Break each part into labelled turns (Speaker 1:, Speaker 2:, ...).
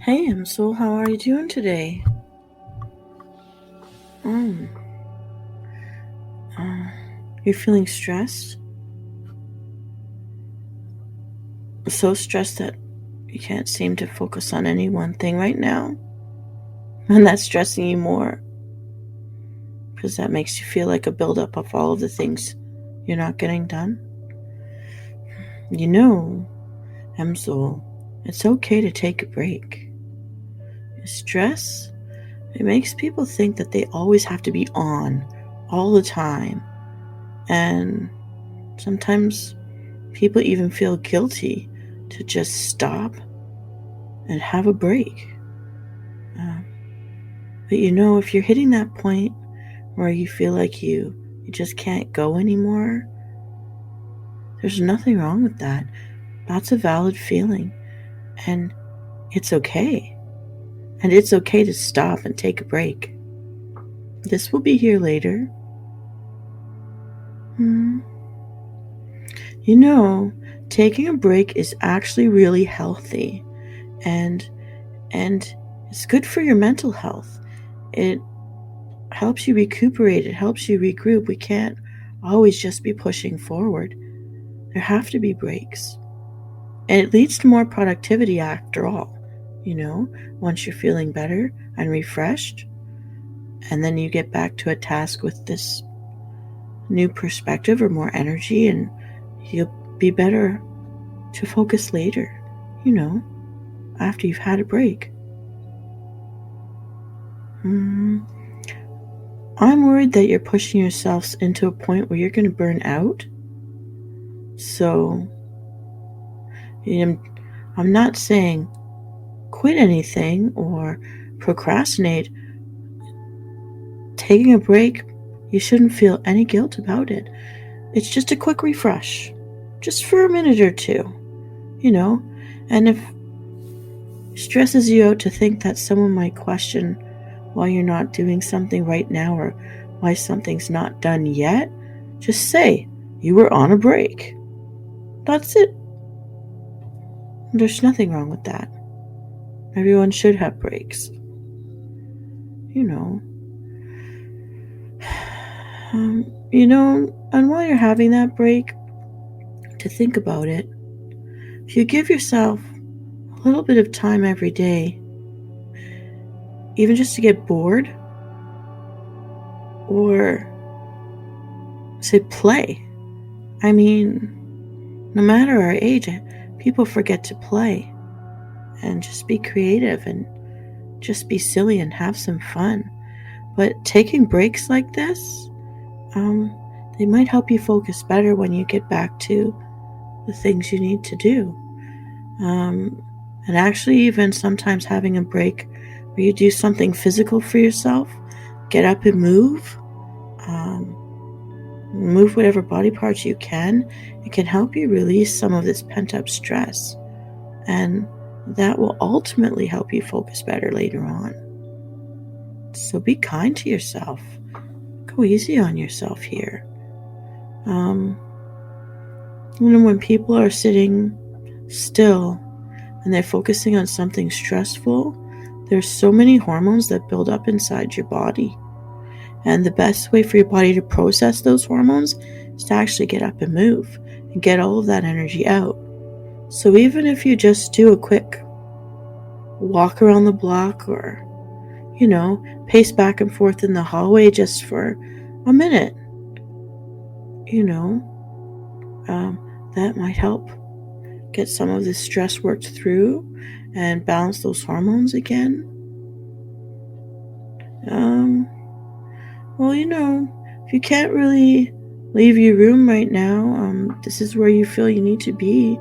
Speaker 1: Hey, Msoul, how are you doing today? Mm, uh, you're feeling stressed? So stressed that you can't seem to focus on any one thing right now? And that's stressing you more because that makes you feel like a buildup of all of the things you're not getting done? You know, Msoul, it's okay to take a break. Stress, it makes people think that they always have to be on all the time. And sometimes people even feel guilty to just stop and have a break. Uh, but if you're hitting that point where you feel like you just can't go anymore, there's nothing wrong with that. That's a valid feeling, and it's okay. And it's okay to stop and take a break. This will be here later. Hmm. You know, taking a break is actually really healthy, and and it's good for your mental health. It helps you recuperate, it helps you regroup. We can't always just be pushing forward. There have to be breaks. And it leads to more productivity after all. Once you're feeling better and refreshed, and then you get back to a task with this new perspective or more energy, and you'll be better to focus later, you know, after you've had a break. Mm, I'm worried that you're pushing yourselves into a point where you're going to burn out. So, I'm not saying quit anything or procrastinate. Taking a break, you shouldn't feel any guilt about it. It's just a quick refresh, just for a minute or two, you know. And if it stresses you out to think that someone might question why you're not doing something right now or why something's not done yet, just say you were on a break. That's it. There's nothing wrong with that. Everyone should have breaks. You know. And while you're having that break, to think about it, if you give yourself a little bit of time every day, even just to get bored, or say play. I mean, no matter our age, people forget to play and just be creative and just be silly and have some fun. But taking breaks like this, they might help you focus better when you get back to the things you need to do. And actually, even sometimes having a break where you do something physical for yourself, get up and move, move whatever body parts you can. It can help you release some of this pent-up stress, and that will ultimately help you focus better later on. So be kind to yourself. Go easy on yourself here. When people are sitting still and they're focusing on something stressful, there's so many hormones that build up inside your body. And the best way for your body to process those hormones is to actually get up and move and get all of that energy out. So even if you just do a quick walk around the block or, pace back and forth in the hallway just for a minute, that might help get some of this stress worked through and balance those hormones again. Well, if you can't really leave your room right now, this is where you feel you need to be,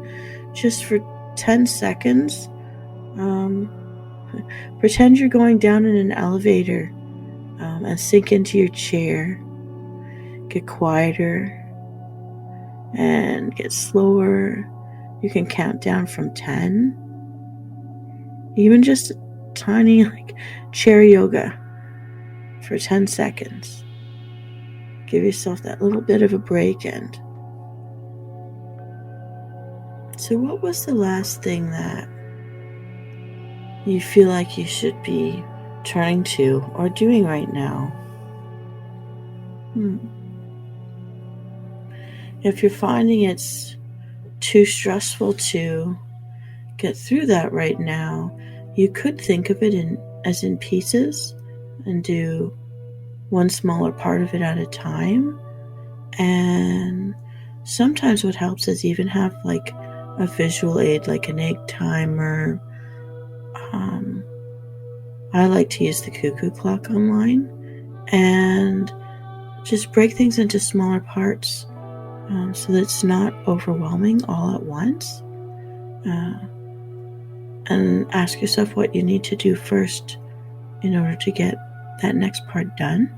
Speaker 1: just for 10 seconds. Pretend you're going down in an elevator, and sink into your chair. Get quieter and get slower. You can count down from 10. Even just a tiny chair yoga for 10 seconds. Give yourself that little bit of a break. And so what was the last thing that you feel like you should be turning to or doing right now. If you're finding it's too stressful to get through that right now, you could think of it as in pieces and do one smaller part of it at a time. And sometimes what helps is even have like a visual aid, like an egg timer. I like to use the cuckoo clock online and just break things into smaller parts so that it's not overwhelming all at once. And ask yourself what you need to do first in order to get that next part done.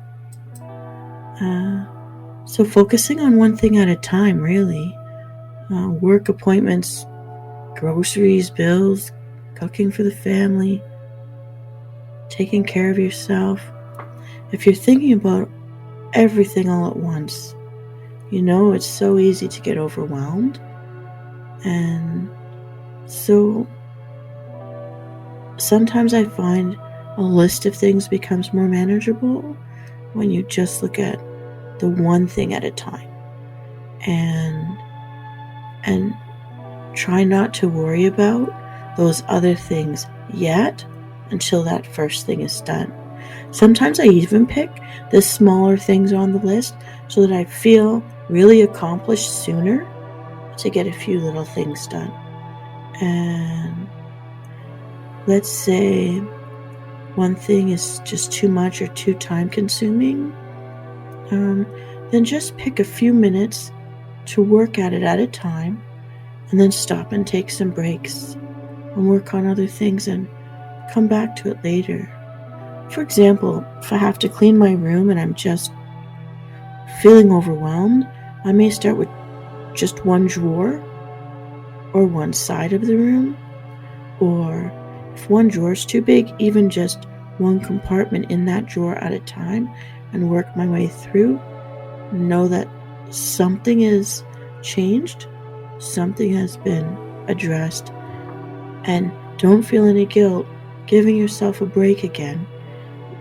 Speaker 1: So focusing on one thing at a time, really. Work appointments, groceries, bills, cooking for the family, taking care of yourself. If you're thinking about everything all at once, it's so easy to get overwhelmed. And so sometimes I find a list of things becomes more manageable when you just look at the one thing at a time and try not to worry about those other things yet until that first thing is done. Sometimes I even pick the smaller things on the list so that I feel really accomplished sooner to get a few little things done. And let's say one thing is just too much or too time consuming, then just pick a few minutes to work at it at a time and then stop and take some breaks and work on other things and come back to it later. For example, if I have to clean my room and I'm just feeling overwhelmed, I may start with just one drawer or one side of the room, or if one drawer is too big, even just one compartment in that drawer at a time and work my way through. Know that something is changed, something has been addressed, and don't feel any guilt giving yourself a break again.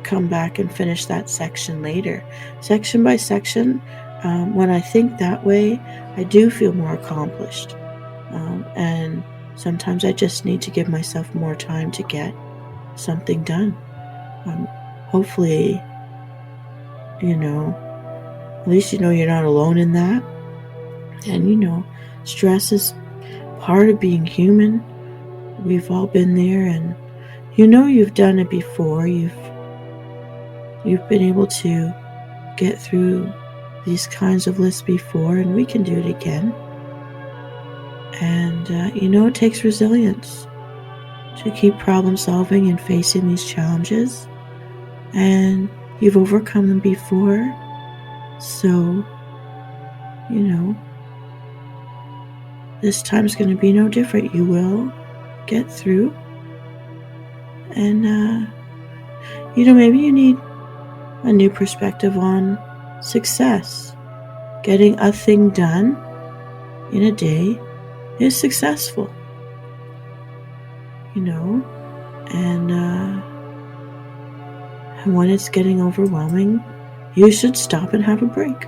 Speaker 1: Come back and finish that section later. Section by section, when I think that way, I do feel more accomplished. And sometimes I just need to give myself more time to get something done. Hopefully, at least you're not alone in that. And stress is part of being human. We've all been there, and you've done it before. You've been able to get through these kinds of lists before, and we can do it again. And it takes resilience to keep problem solving and facing these challenges, and you've overcome them before, so this time's going to be no different. You will get through, and maybe you need a new perspective on success. Getting a thing done in a day is successful, and when it's getting overwhelming, you should stop and have a break.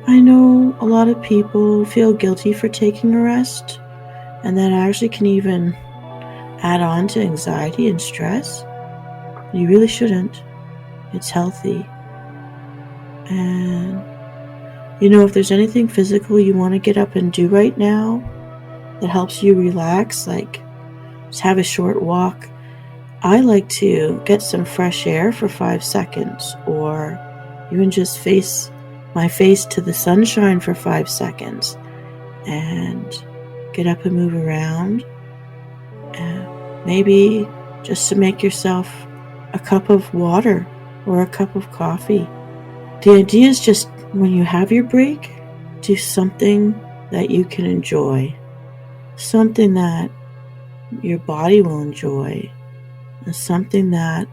Speaker 1: I know a lot of people feel guilty for taking a rest, and that actually can even add on to anxiety and stress. You really shouldn't. It's healthy. And if there's anything physical you want to get up and do right now that helps you relax, like just have a short walk. I like to get some fresh air for 5 seconds, or even just face my face to the sunshine for 5 seconds and get up and move around. Maybe just to make yourself a cup of water or a cup of coffee. The idea is just when you have your break, do something that you can enjoy, something that your body will enjoy, and something that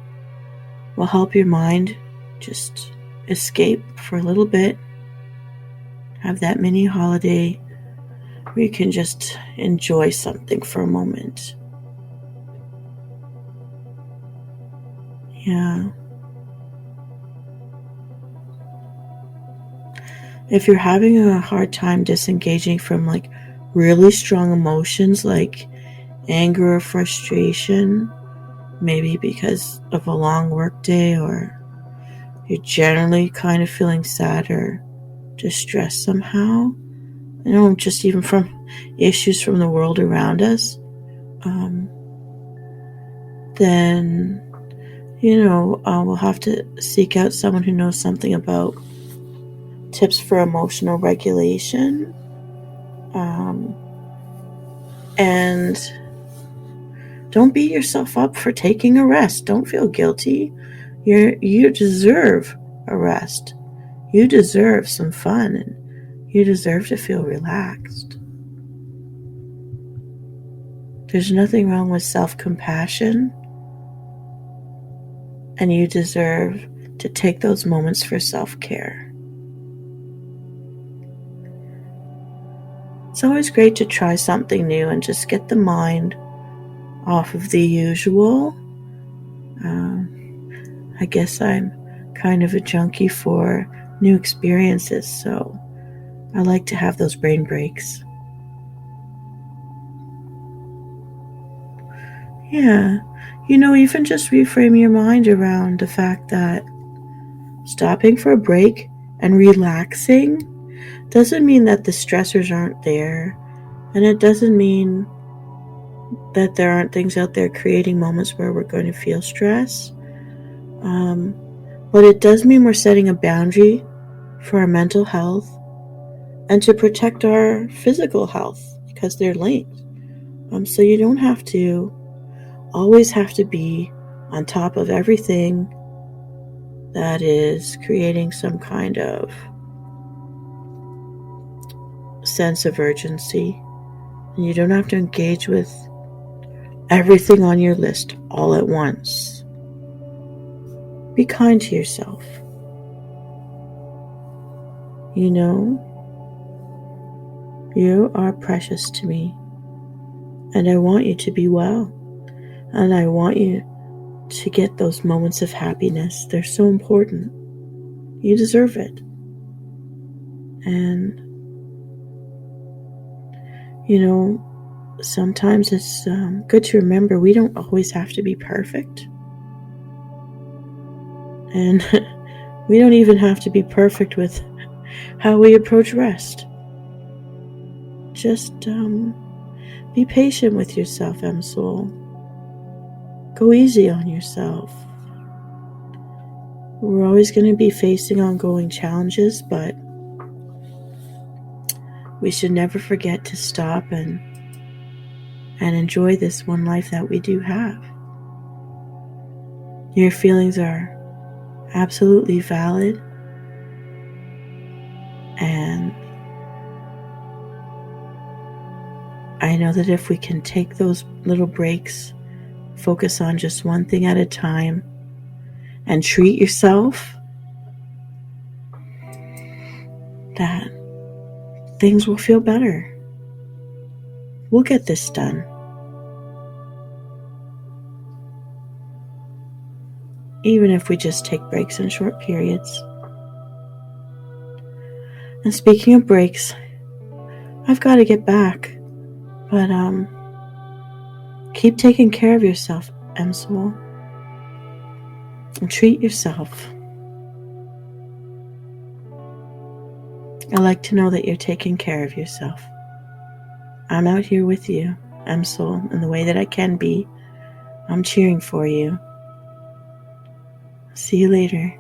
Speaker 1: will help your mind just escape for a little bit. Have that mini holiday where you can just enjoy something for a moment. Yeah. If you're having a hard time disengaging from like really strong emotions like anger or frustration, maybe because of a long work day, or you're generally kind of feeling sad or distressed somehow, just even from issues from the world around us, then, we'll have to seek out someone who knows something about tips for emotional regulation. And don't beat yourself up for taking a rest. Don't feel guilty. You deserve a rest. You deserve some fun, and you deserve to feel relaxed. There's nothing wrong with self-compassion, and you deserve to take those moments for self-care. It's always great to try something new and just get the mind off of the usual. I guess I'm kind of a junkie for new experiences, so I like to have those brain breaks. Yeah, even just reframe your mind around the fact that stopping for a break and relaxing doesn't mean that the stressors aren't there, and it doesn't mean that there aren't things out there creating moments where we're going to feel stress. But it does mean we're setting a boundary for our mental health and to protect our physical health, because they're linked. So you don't always have to be on top of everything that is creating some kind of sense of urgency. And you don't have to engage with everything on your list all at once. Be kind to yourself. You are precious to me, and I want you to be well, and I want you to get those moments of happiness. They're so important. You deserve it. And sometimes it's good to remember we don't always have to be perfect, and we don't even have to be perfect with how we approach rest. Just be patient with yourself, Msoul. Go easy on yourself. We're always going to be facing ongoing challenges, but we should never forget to stop and enjoy this one life that we do have. Your feelings are absolutely valid, and I know that if we can take those little breaks, focus on just one thing at a time, and treat yourself, that things will feel better. We'll get this done. Even if we just take breaks in short periods. And speaking of breaks, I've got to get back. But keep taking care of yourself, Msoul. And treat yourself. I like to know that you're taking care of yourself. I'm out here with you, Msoul, in the way that I can be. I'm cheering for you. See you later.